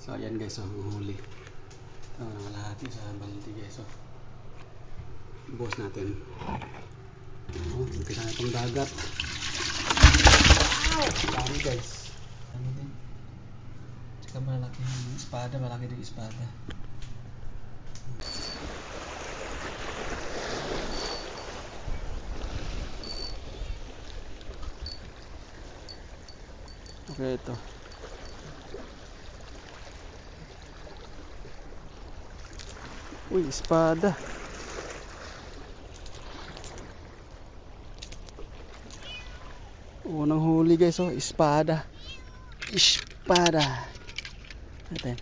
So ayan guys, ang huli. Ito, nakalahati sa balde guys. So, buhos natin. Kita na itong dagat. Dami guys. Dami din. Tsaka malaki yung espada, malaki din yung espada. Okay, ito. Uy, espada. Unang huli guys, oh, espada. Espada. Natin.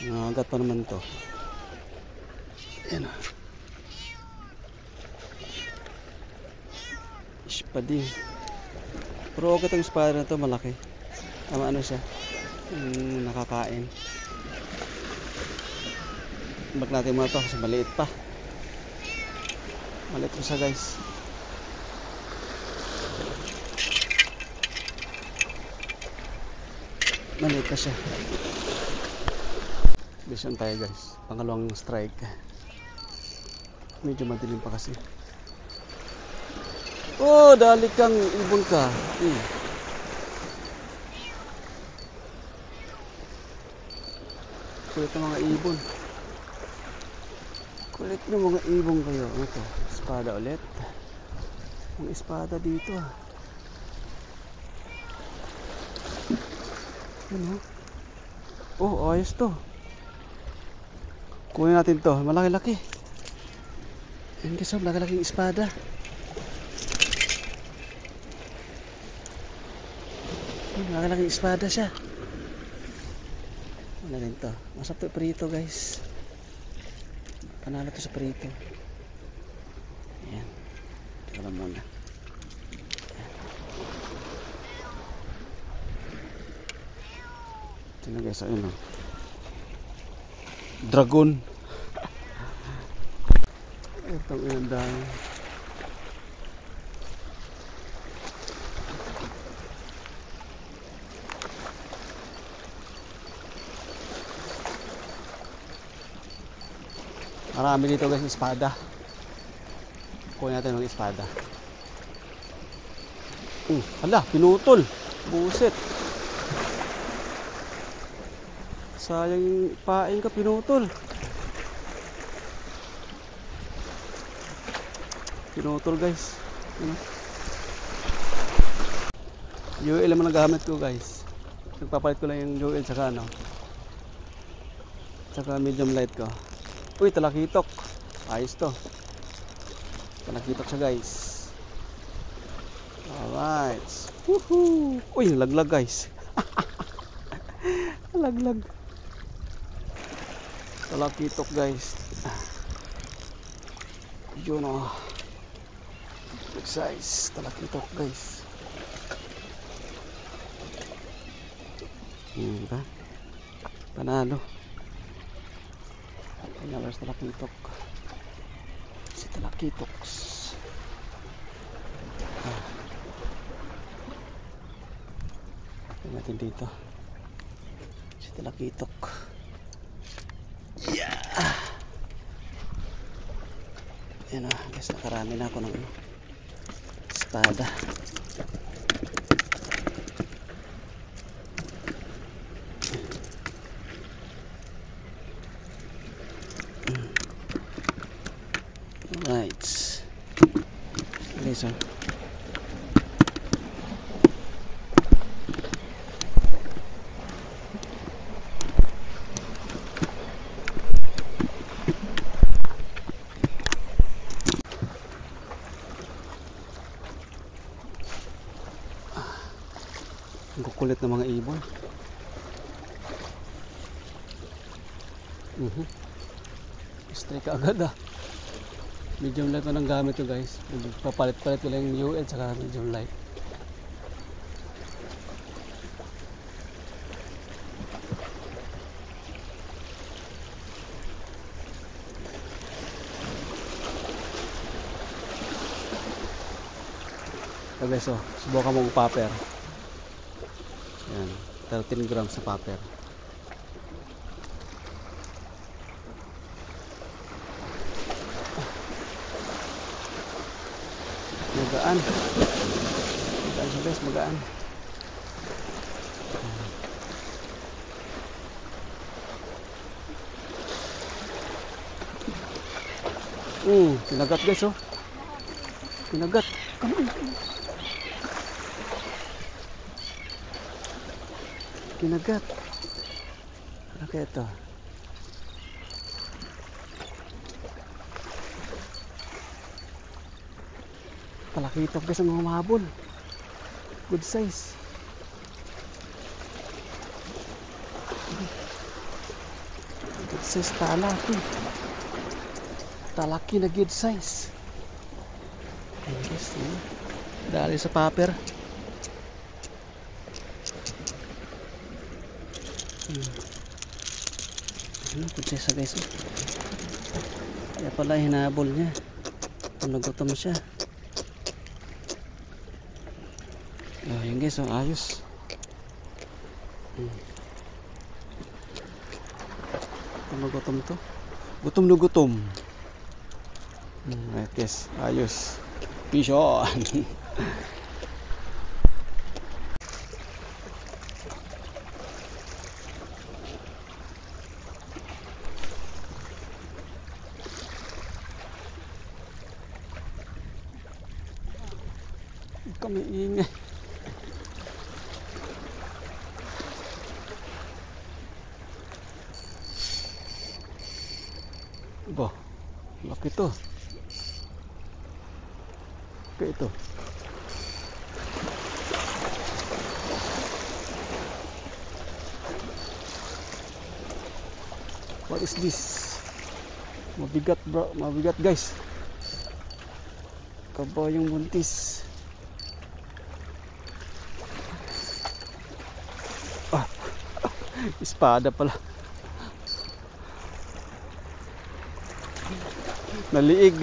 Nakagat pa naman to. Ayan. Espading. Pero okay itong espada na to, malaki. Tama ano siya. Nakakain. Bag natin muna to kasi maliit pa. Maliit pa siya guys. Maliit pa siya. Vision tayo guys. Pangalawang strike. Medyo madilim pa kasi. Oh, dali kang ibon ka. Kulit ng mga ibon. Kulit ng mga ibon kayo. Ano to? Espada ulit. Ang espada dito. Ano? Oh, ayos to. Kunin natin to. Malaki-laki. Ayan guys, malaki-laki yung espada. Malaki-laki yung espada siya. Ano rin to? Masarap to prito guys. Panalo to sa prito. Ayan. Ito lang muna. Ito na guys, ayun o. Dragon. Itong inandang. Marami dito guys, espada. Kunin natin ng espada. Hala, pinutol. Buset. Sayang yung pain ka, pinutol. Pinutol guys. Jewel naman ang gamit ko guys. Nagpapalit ko lang yung jewel tsaka ano. Tsaka medium light ko. Uy, talakitok. Ayos to. Talakitok siya guys. Alright. Woohoo! Uy, laglag guys. Laglag. Talakitok guys. Yun o. Big size. Talakitok guys. Diba? Panalo. Panalo sa talakitok. Si talakitoks. Tingnan natin dito. Si talakitok. Yeah! Yan o. Guys, nakarami na ako ng espada. Right. Listen. Ang kukulit ng mga ibon. Strike agad ah. Medium light na ng gamit ko guys. Papalit-palit ko lang yung UL saka medium light. So guys, oh, subukan mo popper. Yan, 13 grams sa popper. Magaan. Magaan siya guys, magaan. Kinagat guys, oh. Kinagat. Kinagat. Ano kaya ito? Palaki ito guys, ang mga mahabol. Good size. Good size talaki. Talaki na good size. Ayan guys, dali sa popper. Good size guys. Kaya pala hinabol niya. Nagutom siya. Ayan guys, oh, ayos. Gutom to. Gutom na gutom. Right guys, ayos. Fish on. Kami ingay. Ba, laki to. Laki ito. What is this? Mabigat bro, mabigat guys. Kabayong buntis. Espada pala. Naliig.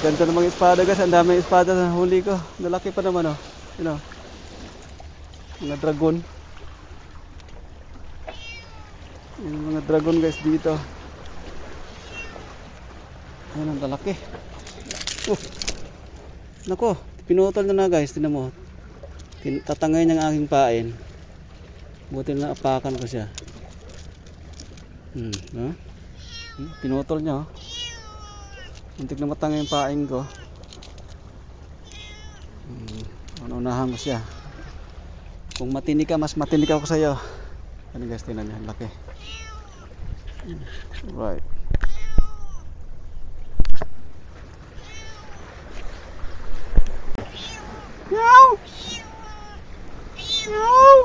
Ganda ng mga espada guys. Ang daming espada na huli ko. Nalaki pa naman, oh. You know, mga dragon. Yung mga dragon guys dito. Ayan ang lalaki. Nako, pinutol na guys. Tinan mo. Tatangay ng aking pain. Buti na apakan ko siya. No? Pinutol niya, oh. Muntik na matangay yung pain ko. Unahan ko siya. Kung matindi ka, mas matindi ako sa iyo. Ano guys, tingnan niyo, laki. Right. Meow. Meow.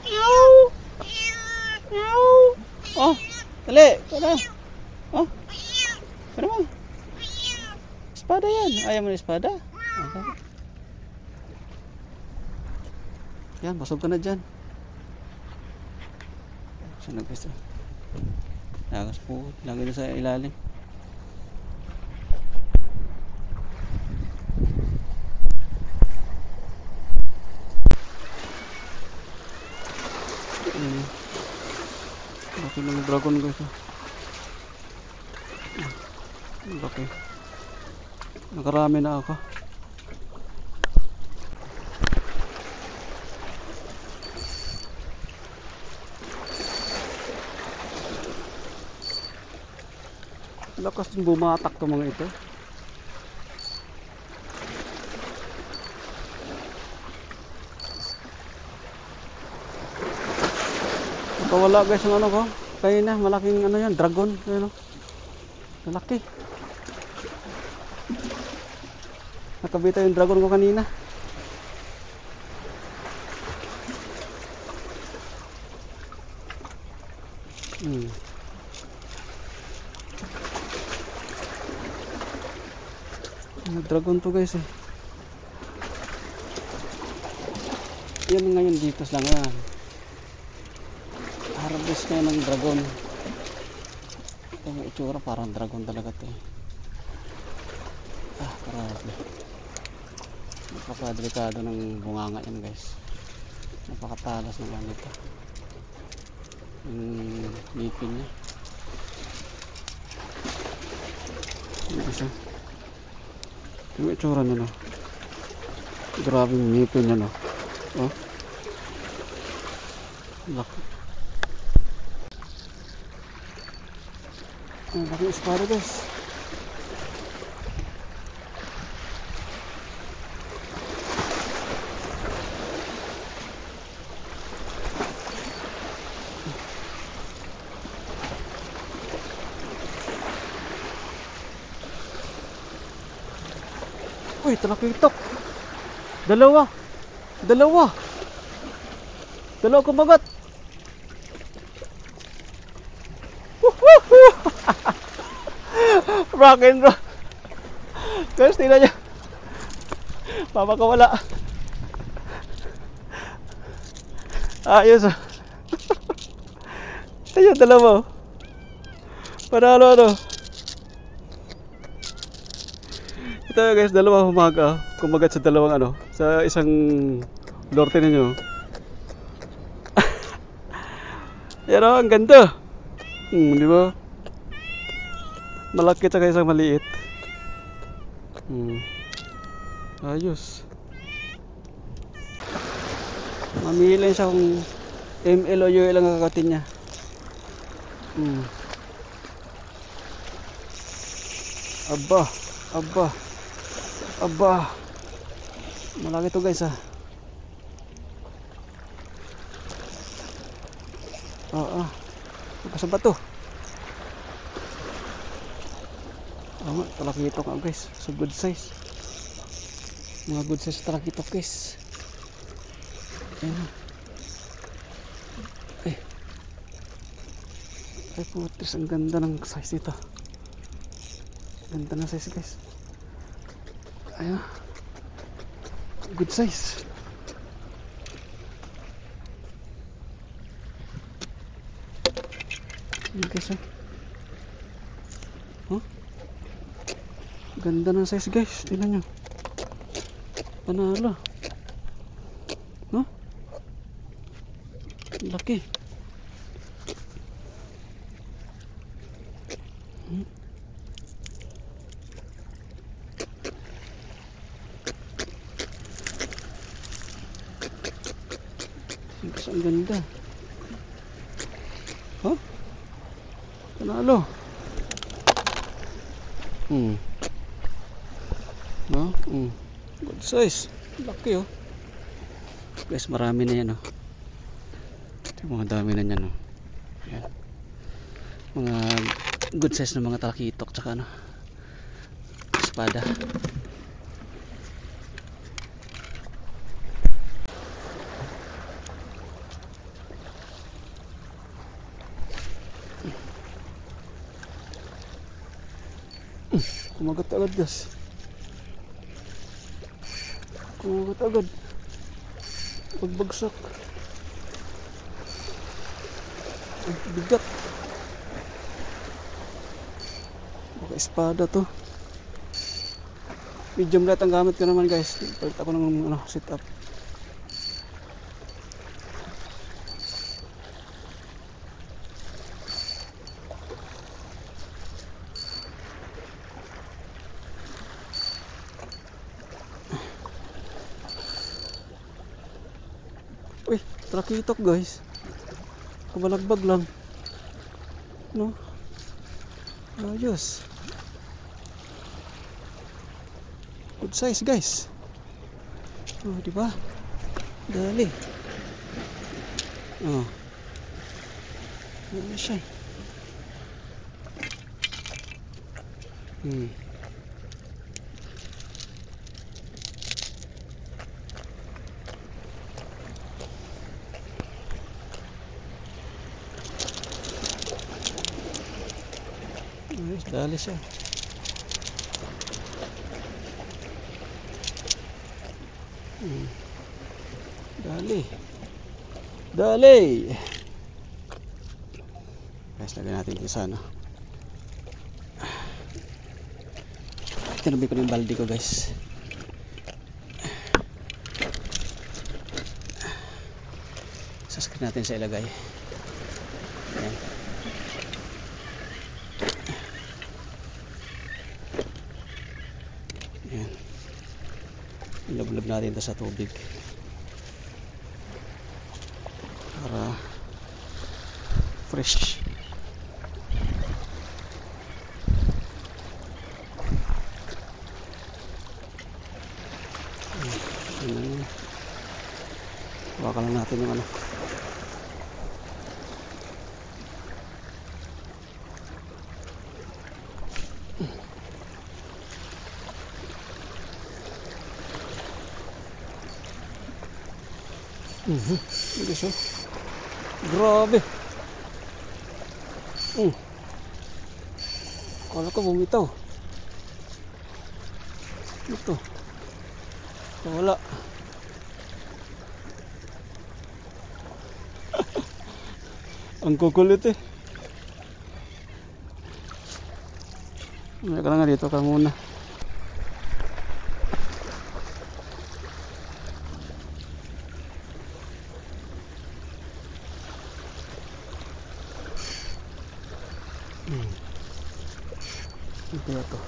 Meow. Meow. Oh, dali, tara. Oh. Ano mo? Espada yan. Ayaw mo na espada? Okay. Yan, basog ka na dyan. Saan na gusto? Lagas po. Lagay na sa ilalim. Laki ng dragon guys. Laki. Nakarami na ako. Lakas din bumatak to mga ito. Wala guys ang ano ko. Kaya na malaking ano yan, dragon, ano. Malaki. Nakabita yung dragon ko kanina. Dragon to guys eh. Yan ngayon dito lang yan. Harvest na ng dragon. Ito yung itsura parang dragon talaga to eh. Grabe. Napakadelikado ng bunganga yan guys. Napakatalas naman ito. Yung ngipin niya. Yung isa. Yung itsura niya, no? Grabe yung ngipin niya, no? Oh. Laki. Ang laki yung espada guys. Uy, talakitok. Dalawa kumagat. Rock and roll. Guys, tingnan nyo. Papakawala. Ayos ah. Ayun, dalawa. Panalo ano. Ito guys, dalawa humaga. Kumagat sa dalawang ano. Sa isang lorte ninyo. Yan o, ang ganda. Di ba? Malaki tsaka isang maliit. Ayos. Mamili siya kung ML o UL ang kakatin niya. Aba. Malaki to guys ah. Sa bato. Talakitok nga guys. So good size. Mga good size talakitok guys. Ayan. Ay putis, ang ganda ng size nito. Ganda ng size guys. Ayan. Good size. Ayan guys ganda ng size guys. Tingnan nyo. Panalo. Laki. Ang ganda. Panalo. Good size. Laki oh. Guys, marami na yan oh. Ito yung mga dami na yan oh. Yan. Mga good size na mga talakitok tsaka ano, espada. Kumagat agad guys. Kumagat agad. Pagbagsak. Bigat. Baka espada to. Medium light ang gamit ko naman guys. Palit ako ng setup. Uy, talakitok guys. Kabalagbag lang. No? Ayos. Good size guys. Di ba? Dali. Ano siya? Dali siya. Dali. Guys, lagyan natin yung isa, no? Tinabi ko na yung balde ko, guys. Sasakit natin sa ilagay. Ayan. Ayan. Ilab-lab natin ito sa tubig para fresh. Ayan. Hawakan lang natin yung ano. Hindi siya. Grabe. Kala ko bumitaw. Ito. Wala. Ang kukulit eh. May ka lang nga dito ka muna. Ito na to.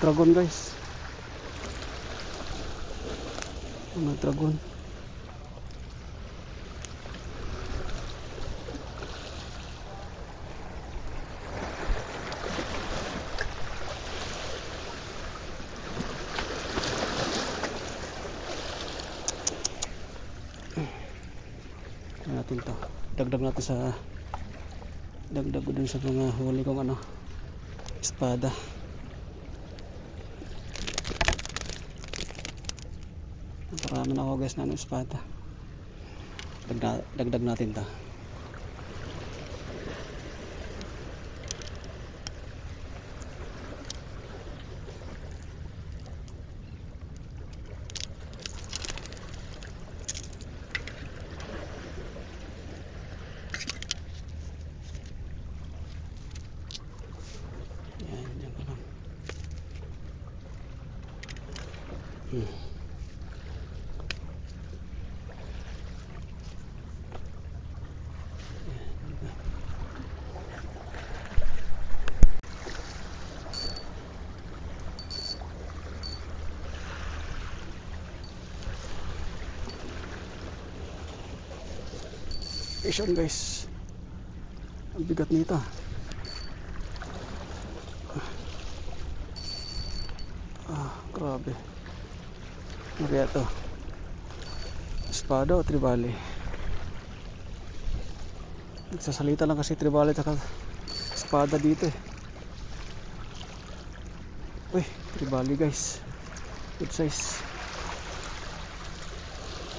Dragon, guys. Mga dragon. Natin to. Dagdag natin sa dagdag ko dun sa mga huli kong ano, espada. Parami na ako, guys, na ano, espada. Dagdag natin to. Yan pa lang. Ayan, guys. Ang bigat nito. Grabe. Ano kaya to? Espada o tribali? Nagsasalita lang kasi tribali at espada dito eh. Uy, tribali, guys. Good size.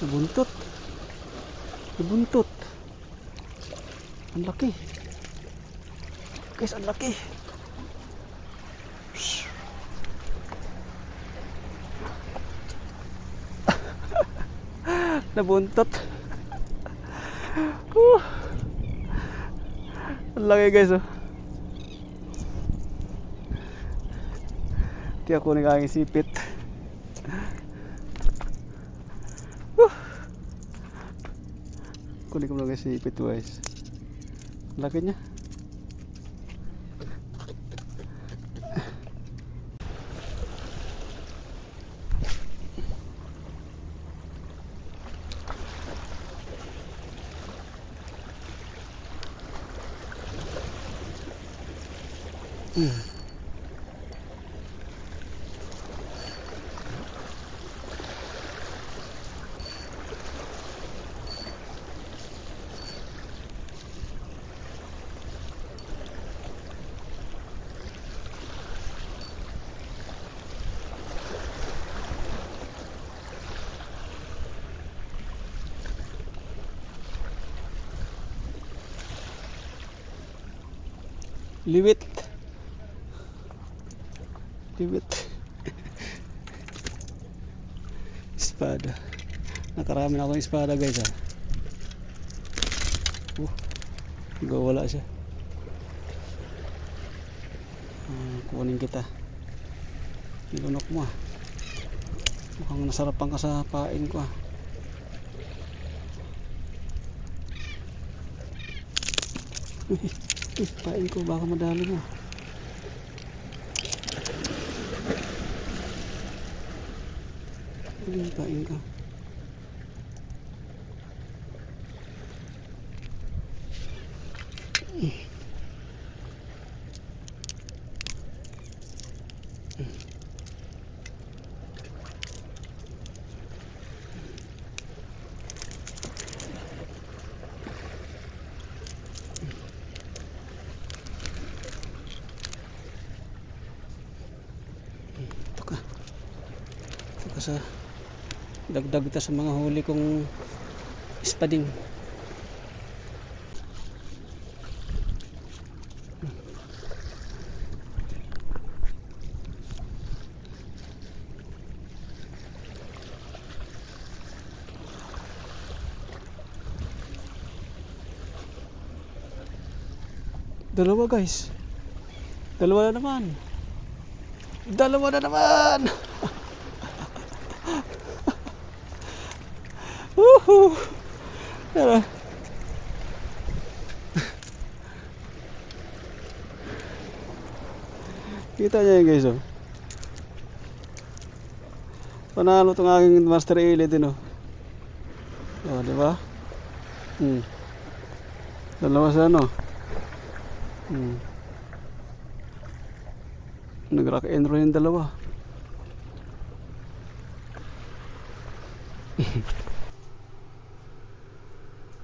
Nabuntot. Nabuntot. Ang laki. Guys, ang laki. Nabuntot. Ang laki, guys, oh. Di ako kunin aking sipit. Kunin ko lang yung sipit, guys. Ang laki niya. Liwit. Liwit. Espada. Nakarami na ako ng espada guys ha. Wala siya. Kunin kita. Nilunok mo ah. Mukhang nasarapan ka sa pain ko ah. Pain ko baka madali mo. Pain ka. Ito ka sa dagdag ito sa mga huli kong espading. Dalawa guys. Dalawa na naman. Dalawa na naman. Woohoo. Tara. Kita niya yun guys oh. Panalo itong aking master elite din oh. Oh, di ba? Dalawa sa ano? Nag-rock and roll yung dalawa.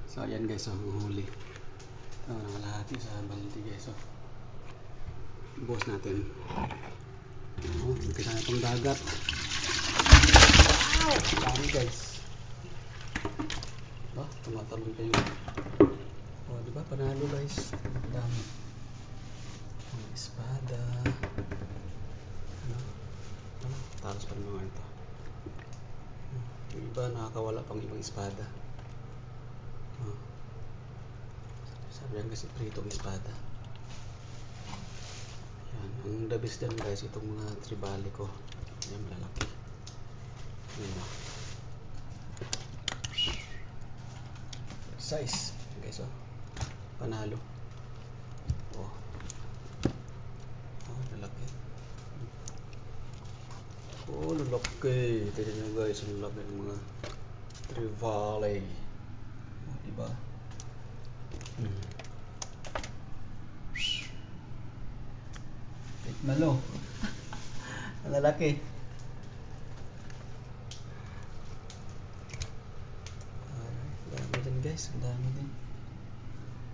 So ayan guys, ang huli. Ito nakalahati sa baliti guys. Buhos natin. Kita na itong dagat. Wow! Dami guys. Tumatalon kayo. Diba? Panalo guys. Dami. Espada. Talos pa naman ito. Yung iba nakakawala pang ibang espada. Sabi yan kasi pritong espada. Yan. Ang the best dyan guys, itong mga tribali ko. Yan, malalaki. Yan. Size. Guys oh. Panalo. Lalaki. Lalaki. Tignan nyo guys, ang laki ng mga trevally. Diba? Malo. Ang lalaki. Dami din guys, ang dami din.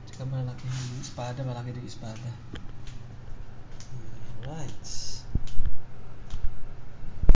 Tsaka malaki yung espada, malaki din yung espada. Alright.